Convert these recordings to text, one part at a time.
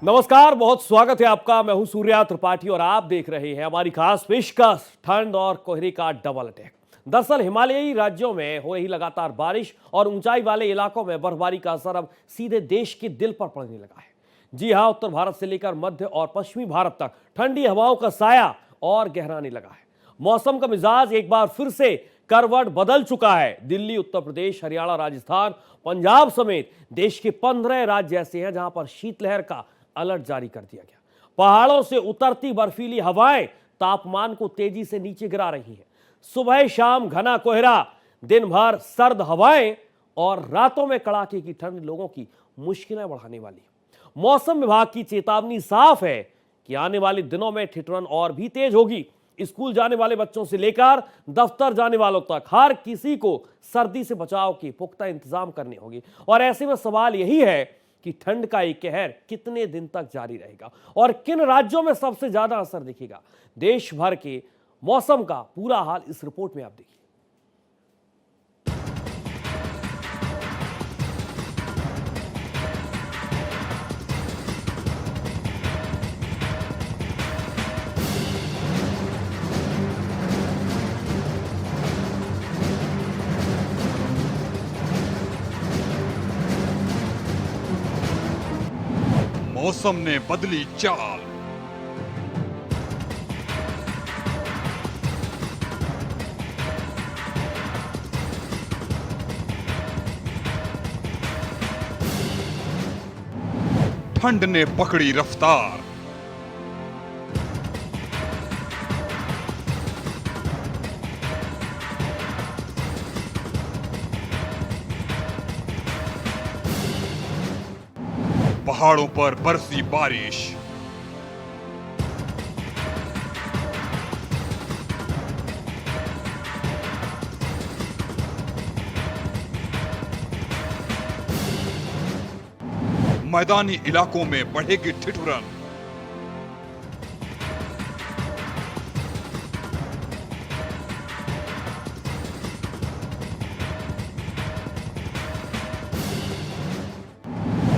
नमस्कार, बहुत स्वागत है आपका। मैं हूं सूर्या त्रिपाठी और आप देख रहे हैं हमारी खास पेशकश ठंड और कोहरे का डबल अटैक। दरअसल हिमालयी राज्यों में हो रही लगातार बारिश और ऊंचाई वाले इलाकों में बर्फबारी का असर अब सीधे देश के दिल पर पड़ने लगा है। जी हां, उत्तर भारत से लेकर मध्य और पश्चिमी भारत तक ठंडी हवाओं का साया और गहराने लगा है। मौसम का मिजाज एक बार फिर से करवट बदल चुका है। दिल्ली, उत्तर प्रदेश, हरियाणा, राजस्थान, पंजाब समेत देश के 15 राज्य ऐसे हैं जहां पर शीतलहर का अलर्ट जारी कर दिया गया। पहाड़ों से उतरती बर्फीली हवाएं तापमान को तेजी से नीचे गिरा रही हैं। सुबह शाम घना कोहरा, दिन भर सर्द हवाएं और रातों में कड़ाके की ठंड लोगों की मुश्किलें बढ़ाने वाली है। मौसम विभाग की चेतावनी साफ है कि आने वाले दिनों में ठिठुरन और भी तेज होगी। स्कूल जाने वाले बच्चों से लेकर दफ्तर जाने वालों तक हर किसी को सर्दी से बचाव के पुख्ता इंतजाम करने होंगे। और ऐसे में सवाल यही है कि ठंड का ये कहर कितने दिन तक जारी रहेगा और किन राज्यों में सबसे ज्यादा असर दिखेगा। देश भर के मौसम का पूरा हाल इस रिपोर्ट में आप देखिए। मौसम ने बदली चाल। ठंड ने पकड़ी रफ्तार। पहाड़ों पर बरसी बारिश। मैदानी इलाकों में बढ़ेगी ठिठुरन।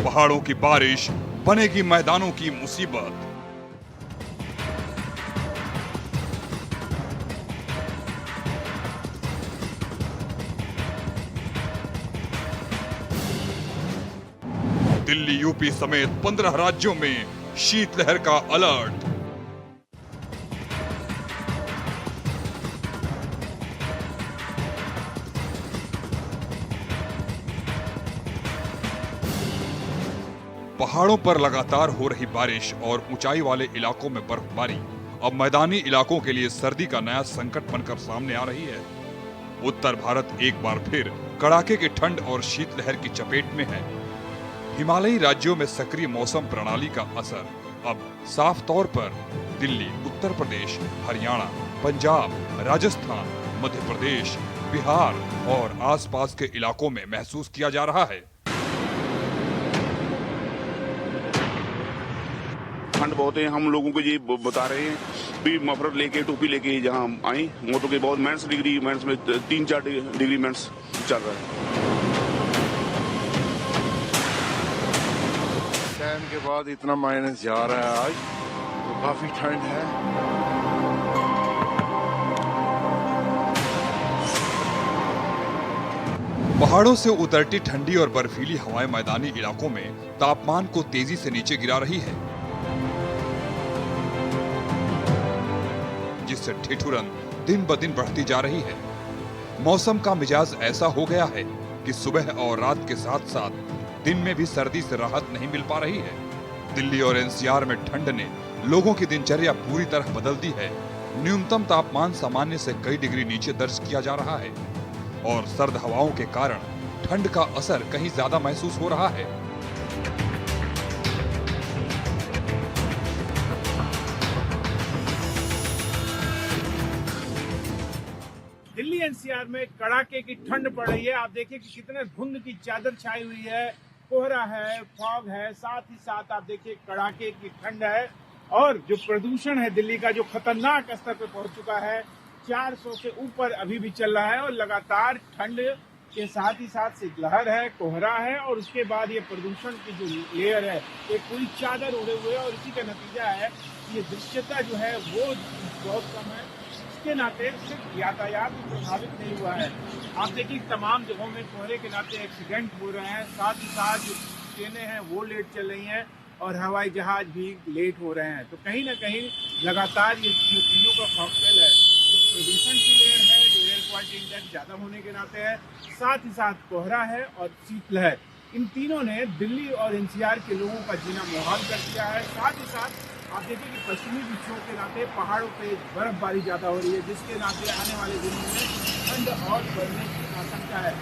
पहाड़ों की बारिश बनेगी मैदानों की मुसीबत। दिल्ली, यूपी समेत 15 राज्यों में शीतलहर का अलर्ट। पहाड़ों पर लगातार हो रही बारिश और ऊंचाई वाले इलाकों में बर्फबारी अब मैदानी इलाकों के लिए सर्दी का नया संकट बनकर सामने आ रही है। उत्तर भारत एक बार फिर कड़ाके की ठंड और शीतलहर की चपेट में है। हिमालयी राज्यों में सक्रिय मौसम प्रणाली का असर अब साफ तौर पर दिल्ली, उत्तर प्रदेश, हरियाणा, पंजाब, राजस्थान, मध्य प्रदेश, बिहार और आसपास के इलाकों में महसूस किया जा रहा है। ठंड बहुत है, हम लोगों को ये बता रहे हैं भी मफलर लेके टोपी लेके जहाँ आए मोटो के बहुत -डिग्री में 3-4 डिग्री माइनस चल रहा है। टाइम के बाद इतना माइनस जा रहा है आज, तो काफी ठंड है। पहाड़ों से उतरती ठंडी और बर्फीली हवाएं मैदानी इलाकों में तापमान को तेजी से नीचे गिरा रही है, जिससे ठिठुरन दिन ब दिन बढ़ती जा रही है। मौसम का मिजाज ऐसा हो गया है कि सुबह और रात के साथ साथ दिन में भी सर्दी से राहत नहीं मिल पा रही है। दिल्ली और एनसीआर में ठंड ने लोगों की दिनचर्या पूरी तरह बदल दी है। न्यूनतम तापमान सामान्य से कई डिग्री नीचे दर्ज किया जा रहा है और सर्द हवाओं के कारण ठंड का असर कहीं ज्यादा महसूस हो रहा है। दिल्ली एनसीआर में कड़ाके की ठंड पड़ रही है। आप देखिए कि कितने धुंध की चादर छाई हुई है, कोहरा है, फॉग है, साथ ही साथ आप देखिए कड़ाके की ठंड है। और जो प्रदूषण है दिल्ली का, जो खतरनाक स्तर पर पहुंच चुका है, 400 से ऊपर अभी भी चल रहा है और लगातार ठंड के साथ ही साथ शीतलहर है, कोहरा है और उसके बाद ये प्रदूषण की जो लेयर है, एक पूरी चादर उड़े हुए है और इसी का नतीजा है कि ये दृश्यता जो है वो बहुत कम है। इसके नाते सिर्फ यातायात भी प्रभावित नहीं हुआ है। आप देखिए तमाम जगहों में कोहरे के नाते एक्सीडेंट हो रहे हैं, साथ ही साथ जो ट्रेनें हैं वो लेट चल रही हैं और हवाई जहाज भी लेट हो रहे हैं। तो कहीं ना कहीं लगातार ये जो तीनों का कॉकटेल है, एक प्रदूषण की लेयर है जो एयर क्वालिटी इंडेक्स ज़्यादा होने के नाते है, साथ ही साथ कोहरा है और शीतलहर, इन तीनों ने दिल्ली और एनसीआर के लोगों का जीना मुहाल कर दिया है। साथ ही साथ आप देखिए कि पश्चिमी विक्षोभ के नाते पहाड़ों पे बर्फबारी ज़्यादा हो रही है, जिसके नाते आने वाले दिनों में ठंड और बढ़ने की आशंका है।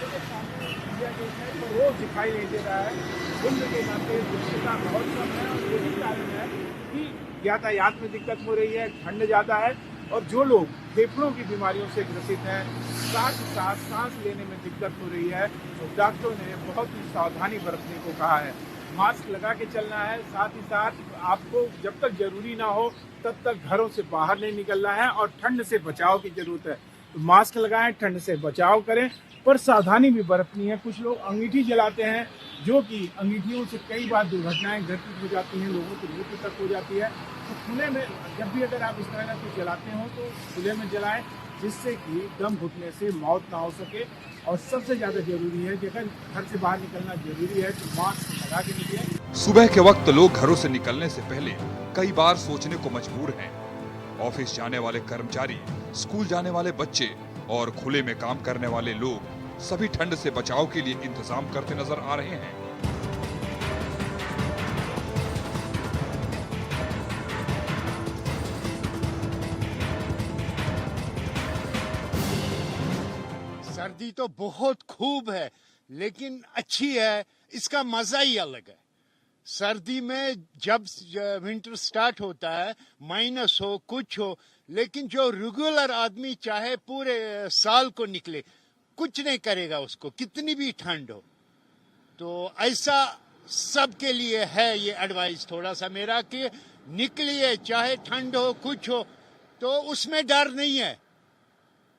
सामने इंडिया गेट है तो रोज दिखाई नहीं दे रहा है, धुंध के नाते दृश्यता बहुत कम है और यही कारण है कि यातायात में दिक्कत हो रही है, ठंड ज़्यादा है और जो लोग फेफड़ों की बीमारियों से ग्रसित हैं, साथ ही साथ सांस लेने में दिक्कत हो रही है, तो डॉक्टरों ने बहुत ही सावधानी बरतने को कहा है। मास्क लगा के चलना है, साथ ही साथ आपको जब तक जरूरी ना हो तब तक घरों से बाहर नहीं निकलना है और ठंड से बचाव की जरूरत है। तो मास्क लगाएं, ठंड से बचाव करें, पर सावधानी भी बरतनी है। कुछ लोग अंगीठी जलाते हैं, जो कि अंगीठियों से कई बार दुर्घटनाएं घटित हो जाती हैं, लोगों की मृत्यु तक हो जाती है। तो खुले में जब भी अगर आप इस तरह का कुछ जलाते हो तो खुले में जलाएं, जिससे कि दम घुटने से मौत ना हो सके। और सबसे ज्यादा जरूरी है कि अगर घर से बाहर निकलना जरूरी है तो मास्क लगा के निकलें। सुबह के वक्त लोग घरों से निकलने से पहले कई बार सोचने को मजबूर हैं। ऑफिस जाने वाले कर्मचारी, स्कूल जाने वाले बच्चे और खुले में काम करने वाले लोग सभी ठंड से बचाव के लिए इंतजाम करते नजर आ रहे हैं। सर्दी तो बहुत खूब है, लेकिन अच्छी है, इसका मजा ही अलग है। सर्दी में जब विंटर स्टार्ट होता है, माइनस हो कुछ हो, लेकिन जो रेगुलर आदमी चाहे पूरे साल को निकले, कुछ नहीं करेगा उसको, कितनी भी ठंड हो। तो ऐसा सबके लिए है ये एडवाइस थोड़ा सा मेरा कि निकलिए, चाहे ठंड हो कुछ हो, तो उसमें डर नहीं है।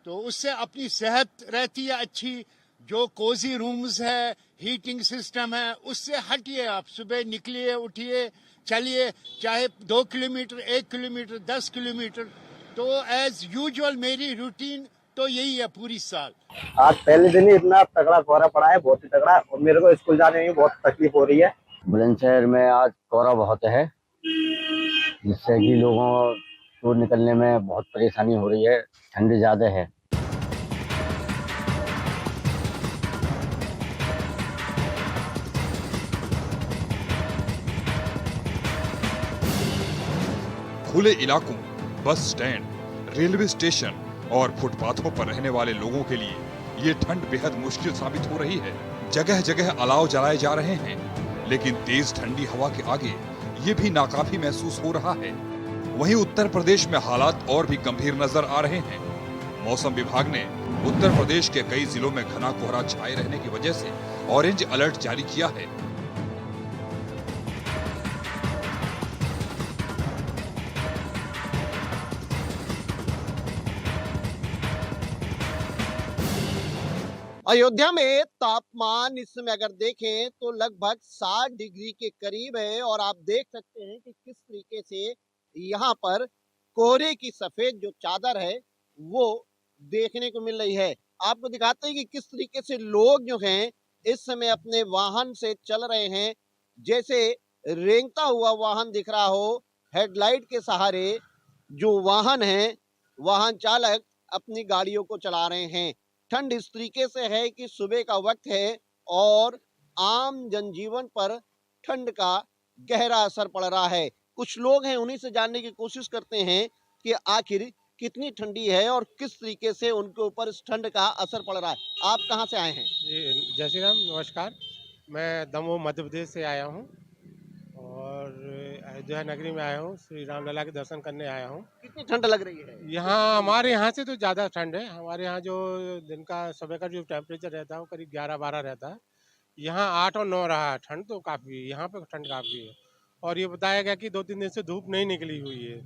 तो उससे अपनी सेहत रहती है अच्छी। जो कोजी रूम्स है, हीटिंग सिस्टम है, उससे हटिए। आप सुबह निकलिए, उठिए, चलिए, चाहे 2 किलोमीटर, 1 किलोमीटर, 10 किलोमीटर। तो एज यूजुअल मेरी रूटीन तो यही है पूरी साल। आज पहले दिन ही इतना तगड़ा कोहरा पड़ा है, बहुत ही तगड़ा, और मेरे को स्कूल जाने में बहुत तकलीफ हो रही है। बुलंदशहर में आज कोहरा बहुत है, जिससे कि लोगों को निकलने में बहुत परेशानी हो रही है, ठंड ज्यादा है। खुले इलाकों, बस स्टैंड, रेलवे स्टेशन और फुटपाथों पर रहने वाले लोगों के लिए ये ठंड बेहद मुश्किल साबित हो रही है। जगह जगह अलाव जलाए जा रहे हैं, लेकिन तेज ठंडी हवा के आगे ये भी नाकाफी महसूस हो रहा है। वहीं उत्तर प्रदेश में हालात और भी गंभीर नजर आ रहे हैं। मौसम विभाग ने उत्तर प्रदेश के कई जिलों में घना कोहरा छाए रहने की वजह से ऑरेंज अलर्ट जारी किया है। अयोध्या में तापमान इस समय अगर देखें तो लगभग 60 डिग्री के करीब है और आप देख सकते हैं कि किस तरीके से यहाँ पर कोहरे की सफेद जो चादर है वो देखने को मिल रही है। आपको दिखाते हैं कि किस तरीके से लोग जो हैं इस समय अपने वाहन से चल रहे हैं, जैसे रेंगता हुआ वाहन दिख रहा हो। हेडलाइट के सहारे जो वाहन है, वाहन चालक अपनी गाड़ियों को चला रहे हैं। ठंड इस तरीके से है कि सुबह का वक्त है और आम जनजीवन पर ठंड का गहरा असर पड़ रहा है। कुछ लोग हैं, उन्हीं से जानने की कोशिश करते हैं कि आखिर कितनी ठंडी है और किस तरीके से उनके ऊपर इस ठंड का असर पड़ रहा है। आप कहां से आए हैं? जी, जय श्री राम, नमस्कार। मैं दमोह मध्य प्रदेश से आया हूँ और अयोध्या नगरी में आया हूँ, श्री रामलला के दर्शन करने आया हूँ। कितनी ठंड लग रही है? यहाँ हमारे यहाँ से तो ज़्यादा ठंड है। हमारे यहाँ जो दिन का सुबह का जो टेम्परेचर रहता है वो करीब 11-12 रहता है। यहाँ 8 और 9 रहा है। ठंड तो काफ़ी है, यहाँ पे ठंड काफ़ी है। और ये बताया गया कि 2-3 दिन से धूप नहीं निकली हुई है,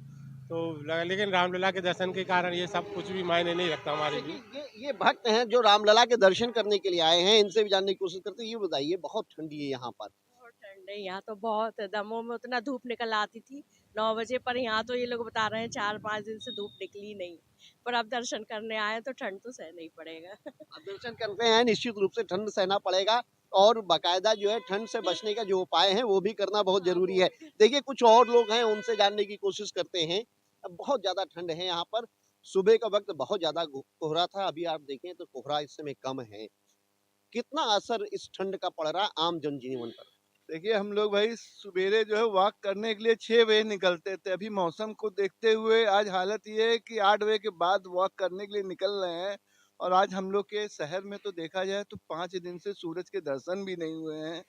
तो लेकिन रामलला के दर्शन के कारण ये सब कुछ भी मायने नहीं रखता हमारे लिए। ये भक्त हैं जो रामलला के दर्शन करने के लिए आए हैं, इनसे भी जानने की कोशिश करते हैं। ये बताइए, बहुत ठंडी है यहाँ पर? बहुत ठंड है यहाँ तो, बहुत दमों में उतना धूप निकल आती थी 9 बजे, पर यहाँ तो ये लोग बता रहे हैं 4-5 दिन से धूप निकली नहीं। पर अब दर्शन करने आए तो ठंड तो सहना ही पड़ेगा। अब दर्शन करते हैं, निश्चित रूप से ठंड सहना पड़ेगा और बाकायदा जो है ठंड से बचने का जो उपाय है वो भी करना बहुत जरूरी है। देखिए, कुछ और लोग हैं, उनसे जानने की कोशिश करते हैं। अब बहुत ज्यादा ठंड है यहाँ पर, सुबह का वक्त बहुत ज्यादा कोहरा था, अभी आप देखें तो कोहरा इस समय कम है। कितना असर इस ठंड का पड़ रहा है आम जनजीवन पर? देखिए, हम लोग भाई सवेरे जो है वॉक करने के लिए 6 बजे निकलते थे। अभी मौसम को देखते हुए आज हालत ये है कि 8 बजे के बाद वॉक करने के लिए निकल रहे हैं। और आज हम लोग के शहर में तो देखा जाए तो 5 दिन से सूरज के दर्शन भी नहीं हुए हैं,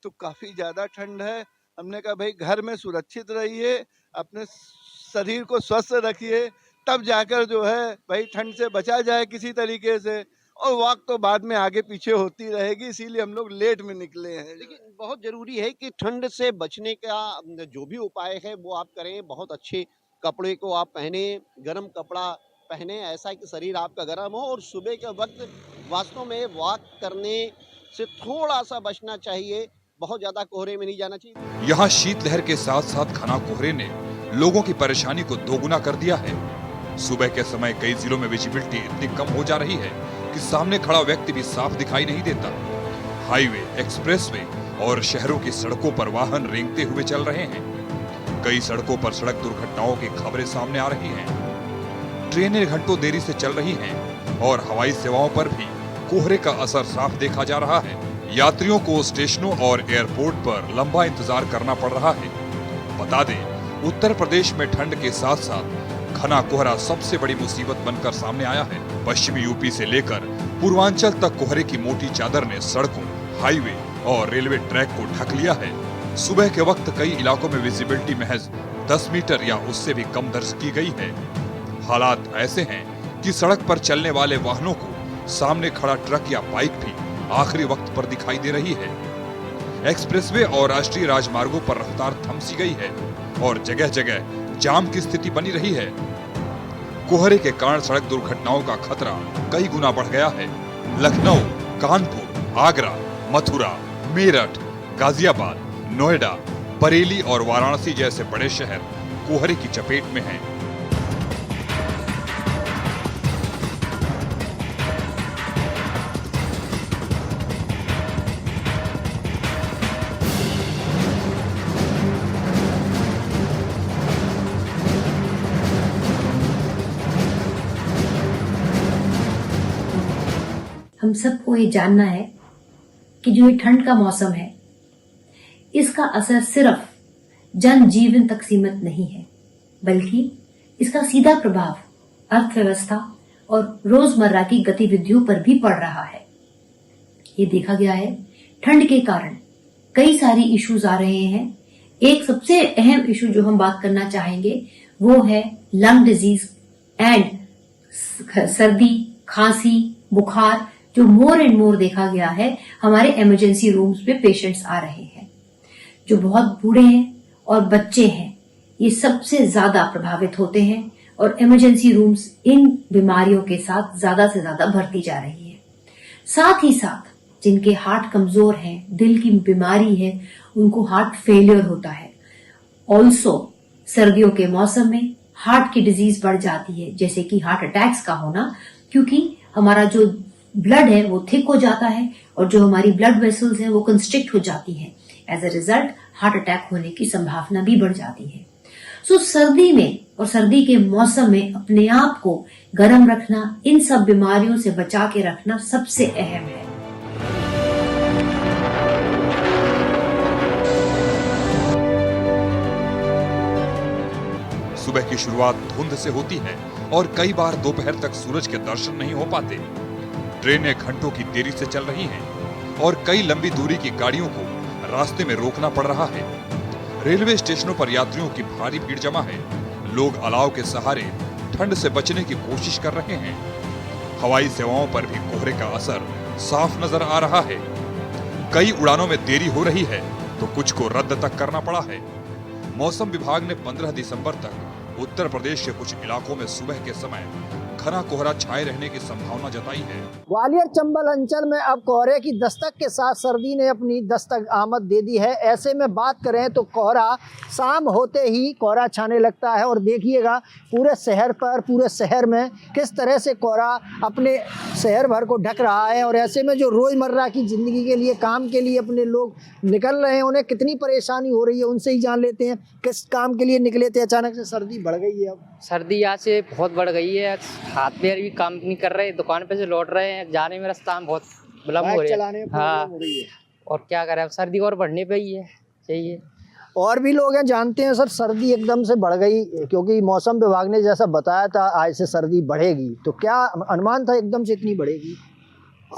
तो काफ़ी ज़्यादा ठंड है। हमने कहा भाई घर में सुरक्षित रहिए, अपने शरीर को स्वस्थ रखिए, तब जाकर जो है भाई ठंड से बचा जाए किसी तरीके से। और वॉक तो बाद में आगे पीछे होती रहेगी, इसीलिए हम लोग लेट में निकले हैं। लेकिन बहुत जरूरी है कि ठंड से बचने का जो भी उपाय है वो आप करें। बहुत अच्छे कपड़े को आप पहने, गर्म कपड़ा पहने, ऐसा कि शरीर आपका गर्म हो। और सुबह के वक्त वास्तव में वॉक करने से थोड़ा सा बचना चाहिए, बहुत ज्यादा कोहरे में नहीं जाना चाहिए। यहाँ शीतलहर के साथ साथ घना कोहरे ने लोगों की परेशानी को दोगुना कर दिया है। सुबह के समय कई जिलों में विजिबिलिटी इतनी कम हो जा रही है कि सामने खड़ा व्यक्ति भी साफ दिखाई नहीं देता। हाईवे, एक्सप्रेसवे और शहरों की सड़कों पर वाहन रेंगते हुए चल रहे हैं। कई सड़कों पर सड़क दुर्घटनाओं की खबरें सामने आ रही हैं। ट्रेनें घंटों देरी से चल रही हैं और हवाई सेवाओं पर भी कोहरे का असर साफ देखा जा रहा है। यात्रियों को स्टेशनों और एयरपोर्ट पर लंबा इंतजार करना पड़ रहा है। बता दें, उत्तर प्रदेश में ठंड के साथ साथ घना कोहरा सबसे बड़ी मुसीबत बनकर सामने आया है। पश्चिमी यूपी से लेकर पूर्वांचल तक कोहरे की मोटी चादर ने सड़कों, हाईवे और रेलवे ट्रैक को ढक लिया है। सुबह के वक्त कई इलाकों में विजिबिलिटी महज 10 मीटर या उससे भी कम दर्ज की गई है। हालात ऐसे हैं कि सड़क पर चलने वाले वाहनों को सामने खड़ा ट्रक या बाइक भी आखिरी वक्त पर दिखाई दे रही है। एक्सप्रेसवे और राष्ट्रीय राजमार्गों पर रफ्तार थम सी गई है और जगह जगह जाम की स्थिति बनी रही है। कोहरे के कारण सड़क दुर्घटनाओं का खतरा कई गुना बढ़ गया है। लखनऊ, कानपुर, आगरा, मथुरा, मेरठ, गाजियाबाद, नोएडा, बरेली और वाराणसी जैसे बड़े शहर कोहरे की चपेट में हैं। हम सबको ये जानना है कि जो ये ठंड का मौसम है, इसका असर सिर्फ जनजीवन तक सीमित नहीं है, बल्कि इसका सीधा प्रभाव अर्थव्यवस्था और रोजमर्रा की गतिविधियों पर भी पड़ रहा है। ये देखा गया है, ठंड के कारण कई सारी इश्यूज आ रहे हैं। एक सबसे अहम इशू जो हम बात करना चाहेंगे वो है लंग डिजीज एंड सर्दी, खांसी, बुखार, जो मोर एंड मोर देखा गया है। हमारे इमरजेंसी रूम्स पे पेशेंट्स आ रहे हैं जो बहुत बूढ़े हैं और बच्चे हैं, ये सबसे ज्यादा प्रभावित होते हैं और इमरजेंसी रूम्स इन बीमारियों के साथ ज्यादा से ज्यादा भरती जा रही है। साथ ही साथ जिनके हार्ट कमजोर हैं, दिल की बीमारी है, उनको हार्ट फेलियर होता है। ऑल्सो सर्दियों के मौसम में हार्ट की डिजीज बढ़ जाती है, जैसे कि हार्ट अटैक्स का होना, क्योंकि हमारा जो ब्लड है वो थिक हो जाता है और जो हमारी ब्लड वेसल्स हैं वो कंस्ट्रिक्ट हो जाती हैं। As a result heart attack होने की संभावना भी बढ़ जाती है। सो सर्दी में और सर्दी के मौसम में अपने आप को गर्म रखना, इन सब बीमारियों से बचा के रखना सबसे अहम है। सुबह की शुरुआत धुंध से होती है और कई बार दोपहर तक सूरज के दर्शन नहीं हो पाते। ट्रेनें घंटों की देरी से चल रही हैं और कई लंबी दूरी की गाड़ियों को रास्ते में रोकना पड़ रहा है। रेलवे स्टेशनों पर यात्रियों की भारी भीड़ जमा है। लोग अलाव के सहारे ठंड से बचने की कोशिश कर रहे हैं। हवाई सेवाओं पर भी कोहरे का असर साफ नजर आ रहा है। कई उड़ानों में देरी हो रही है तो कुछ को रद्द तक करना पड़ा है। मौसम विभाग ने 15 दिसंबर तक उत्तर प्रदेश के कुछ इलाकों में सुबह के समय घना कोहरा छाए रहने की संभावना जताई है। ग्वालियर चंबल अंचल में अब कोहरे की दस्तक के साथ सर्दी ने अपनी दस्तक आमद दे दी है। ऐसे में बात करें तो कोहरा शाम होते ही कोहरा छाने लगता है और देखिएगा पूरे शहर में किस तरह से कोहरा अपने शहर भर को ढक रहा है। और ऐसे में जो रोज़मर्रा की ज़िंदगी के लिए, काम के लिए अपने लोग निकल रहे हैं, उन्हें कितनी परेशानी हो रही है उनसे ही जान लेते हैं। किस काम के लिए निकले थे, अचानक से सर्दी बढ़ गई है? अब सर्दी यहाँ से बहुत बढ़ गई है, हाथ पैर भी काम नहीं कर रहे, दुकान पे से लौट रहे हैं, जाने में रास्ता में बहुत विलम्ब हो रही है। हाँ, और क्या करें, अब सर्दी और बढ़ने पे ही है चाहिए। और भी लोग हैं जानते हैं सर, सर्दी एकदम से बढ़ गई क्योंकि मौसम विभाग ने जैसा बताया था आज से सर्दी बढ़ेगी, तो क्या अनुमान था एकदम से इतनी बढ़ेगी?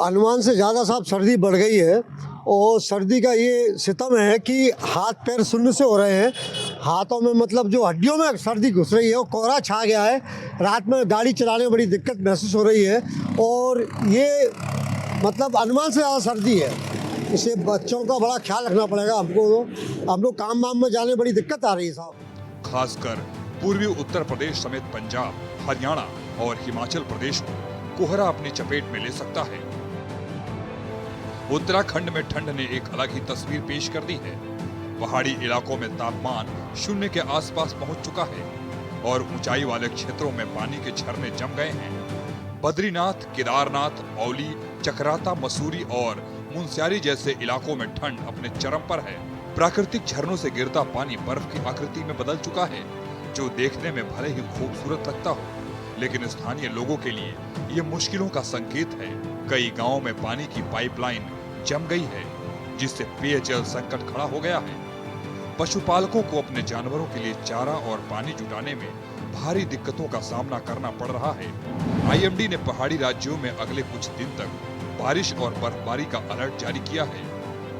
अनुमान से ज़्यादा साहब सर्दी बढ़ गई है। और सर्दी का ये सितम है कि हाथ पैर शून्य से हो रहे हैं, हाथों में मतलब जो हड्डियों में सर्दी घुस रही है, और कोहरा छा गया है। रात में गाड़ी चलाने में बड़ी दिक्कत महसूस हो रही है और ये मतलब अनुमान से ज़्यादा सर्दी है। इसे बच्चों का बड़ा ख्याल रखना पड़ेगा हमको, तो हम लोग काम वाम में जाने में बड़ी दिक्कत आ रही है साहब। खासकर पूर्वी उत्तर प्रदेश समेत पंजाब, हरियाणा और हिमाचल प्रदेश को कोहरा अपनी चपेट में ले सकता है। उत्तराखंड में ठंड ने एक अलग ही तस्वीर पेश कर दी है। पहाड़ी इलाकों में तापमान शून्य के आसपास पहुंच चुका है और ऊंचाई वाले क्षेत्रों में पानी के झरने जम गए हैं। बद्रीनाथ, केदारनाथ, औली, चक्राता, मसूरी और मुनस्यारी जैसे इलाकों में ठंड अपने चरम पर है। प्राकृतिक झरनों से गिरता पानी बर्फ की आकृति में बदल चुका है, जो देखने में भले ही खूबसूरत लगता हो, लेकिन स्थानीय लोगों के लिए ये मुश्किलों का संकेत है। कई गांवों में पानी की पाइपलाइन जम गई है, जिससे पेयजल संकट खड़ा हो गया है। पशुपालकों को अपने जानवरों के लिए चारा और पानी जुटाने में भारी दिक्कतों का सामना करना पड़ रहा है। आईएमडी ने पहाड़ी राज्यों में अगले कुछ दिन तक बारिश और बर्फबारी का अलर्ट जारी किया है।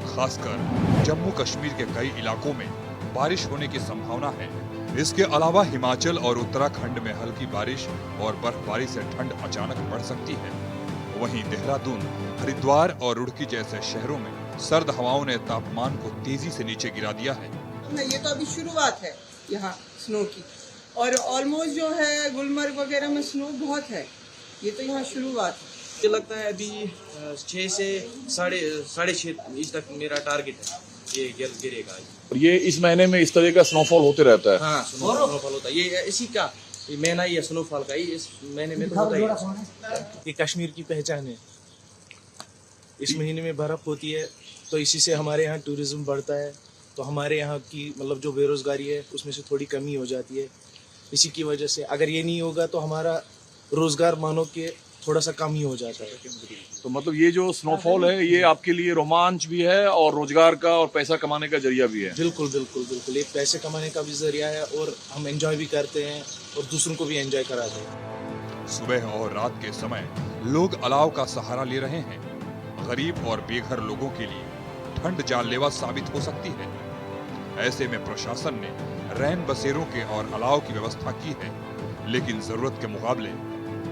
खासकर जम्मू कश्मीर के कई इलाकों में बारिश होने की संभावना है। इसके अलावा हिमाचल और उत्तराखंड में हल्की बारिश और बर्फबारी से ठंड अचानक बढ़ सकती है। वहीं देहरादून, हरिद्वार और रुड़की जैसे शहरों में सर्द हवाओं ने तापमान को तेजी से नीचे गिरा दिया है। ये तो अभी शुरुआत है यहाँ स्नो की, और ऑलमोस्ट जो है गुलमर्ग वगैरह में स्नो बहुत है। ये तो यहाँ शुरुआत है। मुझे लगता है अभी 6 से साढ़े 6 इंच तक मेरा टारगेट है, ये गिरेगा। और ये इस महीने में इस तरह का स्नोफॉल होते रहता है। हाँ, स्नोफॉल होता है, ये इसी का महीना ही है स्नोफॉल का, इस महीने में तो होता ही है। ये कश्मीर की पहचान है। इस महीने में बर्फ होती है तो इसी से हमारे यहाँ टूरिज्म बढ़ता है, तो हमारे यहाँ की मतलब जो बेरोजगारी है उसमें से थोड़ी कमी हो जाती है। इसी की वजह से अगर ये नहीं होगा तो हमारा रोजगार मानो कि थोड़ा सा कम ही हो जाता है। तो मतलब ये जो स्नोफॉल है ये आपके लिए रोमांच भी है और रोजगार का और पैसा कमाने का जरिया भी है। बिल्कुल बिल्कुल बिल्कुल, ये पैसे कमाने का भी जरिया है और हम एंजॉय भी करते हैं और दूसरों को भी एंजॉय कराते हैं। सुबह और रात के समय लोग अलाव का सहारा ले रहे हैं। गरीब और बेघर लोगों के लिए ठंड जानलेवा साबित हो सकती है। ऐसे में प्रशासन ने रैन बसेरों के और अलाव की व्यवस्था की है, लेकिन जरूरत के मुकाबले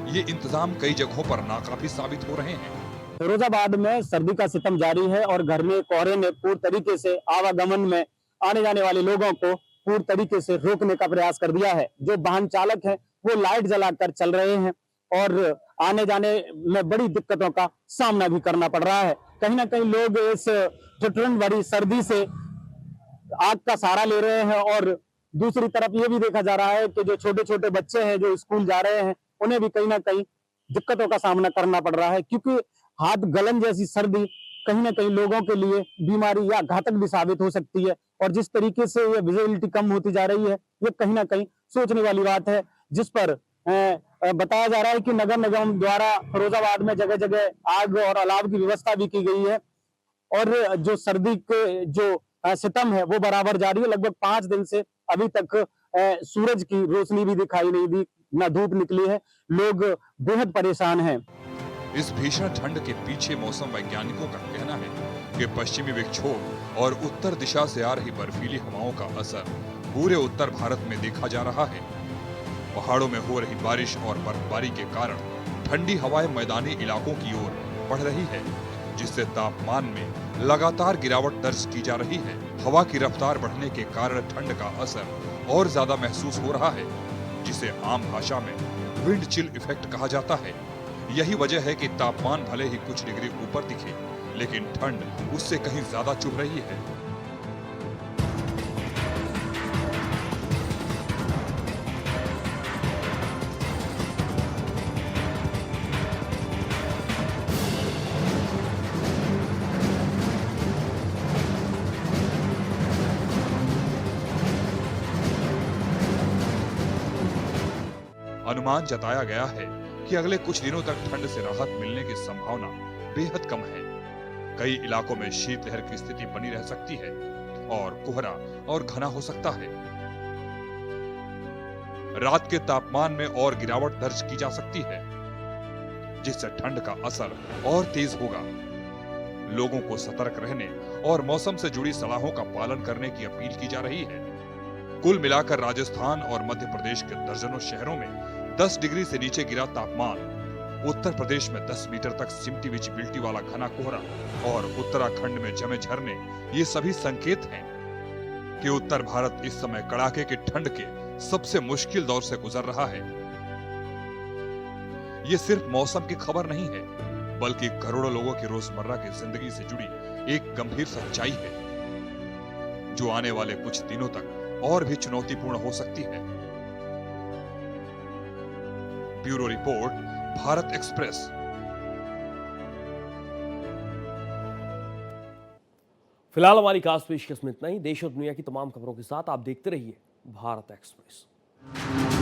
ये इंतजाम कई जगहों पर नाकाफी साबित हो रहे हैं। फिरोजाबाद में सर्दी का सितम जारी है और घने कोहरे ने पूर्ण तरीके से आवागमन में आने जाने वाले लोगों को पूर्ण तरीके से रोकने का प्रयास कर दिया है। जो वाहन चालक हैं वो लाइट जलाकर चल रहे हैं और आने जाने में बड़ी दिक्कतों का सामना भी करना पड़ रहा है। कहीं ना कहीं लोग इस ठिठुरन भरी सर्दी से आग का सहारा ले रहे हैं और दूसरी तरफ ये भी देखा जा रहा है कि जो छोटे छोटे बच्चे हैं जो स्कूल जा रहे हैं उन्हें भी कहीं ना कहीं दिक्कतों का सामना करना पड़ रहा है, क्योंकि हाथ गलन जैसी सर्दी कहीं ना कहीं लोगों के लिए बीमारी या घातक भी साबित हो सकती है। और जिस तरीके से ये विजिबिलिटी कम होती जा रही है ये कहीं ना कहीं सोचने वाली बात है, जिस पर बताया जा रहा है कि नगर निगम द्वारा फिरोजाबाद में जगह जगह आग और अलाव की व्यवस्था भी की गई है। और जो सर्दी के जो सितम है वो बराबर जारी है। लगभग 5 दिन से अभी तक सूरज की रोशनी भी दिखाई नहीं दी, न धूप निकली है। लोग बेहद परेशान हैं। इस भीषण ठंड के पीछे मौसम वैज्ञानिकों का कहना है कि पश्चिमी विक्षोभ और उत्तर दिशा से आ रही बर्फीली हवाओं का असर पूरे उत्तर भारत में देखा जा रहा है। पहाड़ों में हो रही बारिश और बर्फबारी के कारण ठंडी हवाएं मैदानी इलाकों की ओर बढ़ रही है, जिससे तापमान में लगातार गिरावट दर्ज की जा रही है। हवा की रफ्तार बढ़ने के कारण ठंड का असर और ज्यादा महसूस हो रहा है। जिसे आम भाषा में विंड चिल इफेक्ट कहा जाता है। यही वजह है कि तापमान भले ही कुछ डिग्री ऊपर दिखे, लेकिन ठंड उससे कहीं ज्यादा चुभ रही है। अनुमान जताया गया है कि अगले कुछ दिनों तक ठंड से राहत मिलने की संभावना बेहद कम है। कई इलाकों में शीतलहर की स्थिति बनी रह सकती है और कोहरा और घना हो सकता है। रात के तापमान में और गिरावट दर्ज की जा सकती है, जिससे ठंड का असर और तेज होगा। लोगों को सतर्क रहने और मौसम से जुड़ी सलाहों का पालन करने की अपील की जा रही है। कुल मिलाकर राजस्थान और मध्य प्रदेश के दर्जनों शहरों में 10 डिग्री से नीचे गिरा तापमान, उत्तर प्रदेश में 10 मीटर तक सिमटी विजिबिलिटी वाला घना कोहरा और उत्तराखंड में जमे झरने, ये सभी संकेत हैं कि उत्तर भारत इस समय कड़ाके की ठंड के सबसे मुश्किल दौर से गुजर रहा है। ये सिर्फ मौसम की खबर नहीं है, बल्कि करोड़ों लोगों की रोजमर्रा की जिंदगी से जुड़ी एक गंभीर सच्चाई है, जो आने वाले कुछ दिनों तक और भी चुनौतीपूर्ण हो सकती है। Bureau report, Bharat express. फिलहाल हमारी खास पेशकश में इतना ही। देश और दुनिया की तमाम खबरों के साथ आप देखते रहिए भारत एक्सप्रेस।